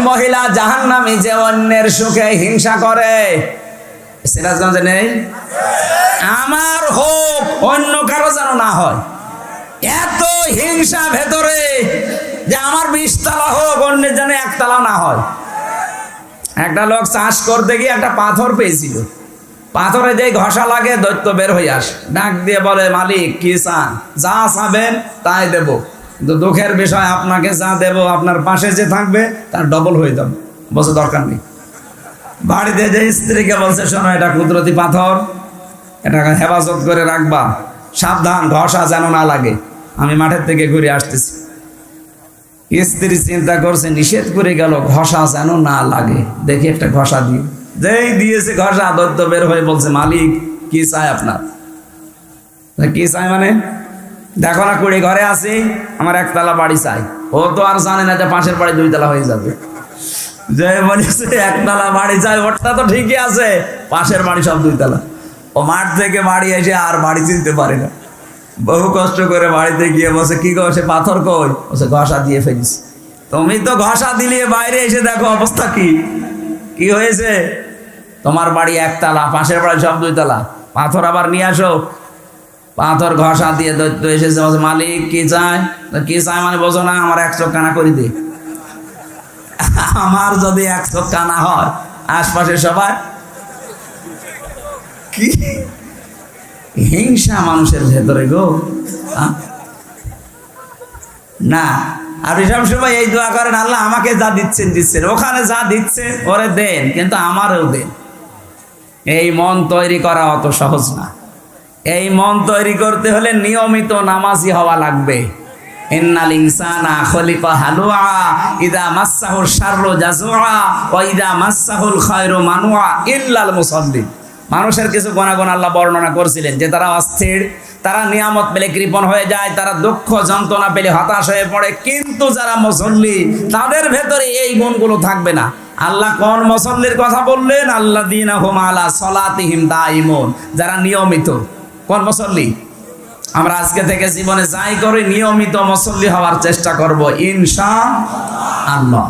মহিলা জাহান্নামী যে অন্যের সুখে হিংসা করে, সিরাজগঞ্জে নেই? আমার হোক, অন্য কারো যেন না হয়, এত হিংসা ভেতরে যে আমার 20 তলা হোক, অন্যের যেন 1 তলা না হয়। একটা লোক চাষ করতে গিয়ে একটা পাথর পেয়েছিল, পাথরে যে ঘষা লাগে দৈত্য বের হয়ে আসে, ডাক দিয়ে বলে, মালিক কি চান? যা চাবেন তাই দেব, কিন্তু দুঃখের বিষয় আপনাকে যা দেব আপনার পাশে যে থাকবে তার ডবল হয়ে যাবে। বলছে দরকার নেই। বাড়িতে যে স্ত্রীকে বলছে, শোনো এটা কুদরতি পাথর, এটা হেফাজত করে রাখবা, সাবধান ঘষা যেন না লাগে, আমি মাঠের থেকে ঘুরে আসতেছি। স্ত্রী চিন্তা করছে, নিষেধ করে গেল ঘষা যেন না লাগে, দেখি একটা ঘষা দিয়ে, যেই দিয়েছে ঘষা, দৈত্য বের হয়ে বলছে, মালিক কি চাই আপনার? কি চাই মানে? দেখো না কুড়ি ঘরে আছি, আমার 1 তলা বাড়ি চাই। ও তো আর জানে না যে পাশের বাড়ি 2 তলা হয়ে যাবে। যে বলেছে 1 তলা বাড়ি চাই, ওরটা তো ঠিকই আছে, পাশের বাড়ি সব 2 তলা। ও মাঠ থেকে বাড়ি এসে আর বাড়ি চিনতে পারে না, বহু কষ্ট করে বাড়িতে গিয়ে বসে, কি করছে? পাথর কই? বসে ঘষা দিয়ে ফেলিস। তুমি তো ঘষা দিলে, বাইরে এসে দেখো অবস্থা কি কি হয়েছে। তোমার বাড়ি 1 তলা, পাশের বাড়ি সব 2 তলা, পাথর আবার নিয়ে আসো। পাথর ঘষা দিয়ে দৈত্য এসেছে, বলছে, মালিক কি চায়? কি চায় মানে বোঝো না? আমার 1 চোখ কানা করে দে। আমার যদি 1 চোখ কানা হয়, আশপাশে সবাই কি হিংসা মানুষের ভেতরে গো। না, আপনি সবসময় এই দোয়া করেন, আল্লাহ আমাকে যা দিচ্ছেন দিচ্ছেন, ওখানে যা দিচ্ছেন ওরে দেন, কিন্তু আমারও দেন। এই মন তৈরি করা অত সহজ না। এই মন তৈরি করতে হলে নিয়মিত নামাজি হওয়া লাগবে। ইন্নাল ইনসানা খুলিকা হালুআ ইযা মাসসাহুশ শাররু জাযুআ ওয়া ইযা মাসসাহুল খায়রু মানুআ ইল্লাল মুসাল্লিন। মানুষের কিছু গুণাগুণ আল্লাহ বর্ণনা করেছিলেন, যে তারা অস্থির, তারা নিয়ামত পেলে কৃপণ হয়ে যায়, তারা দুঃখ যন্ত্রণা পেলে হতাশ হয়ে পড়ে, কিন্তু যারা মুসল্লি তাদের ভেতরে এই গুণগুলো থাকবে না। আল্লাহ কোন মুসল্লির কথা বললেন? আল্লাযীনা হুম আলা সালাতিহিম দাঈমুন, যারা নিয়মিত। কোন মুসল্লি? আমরা আজকে থেকে জীবনে যাই করি, নিয়মিত মুসল্লি হওয়ার চেষ্টা করব ইনশাআল্লাহ।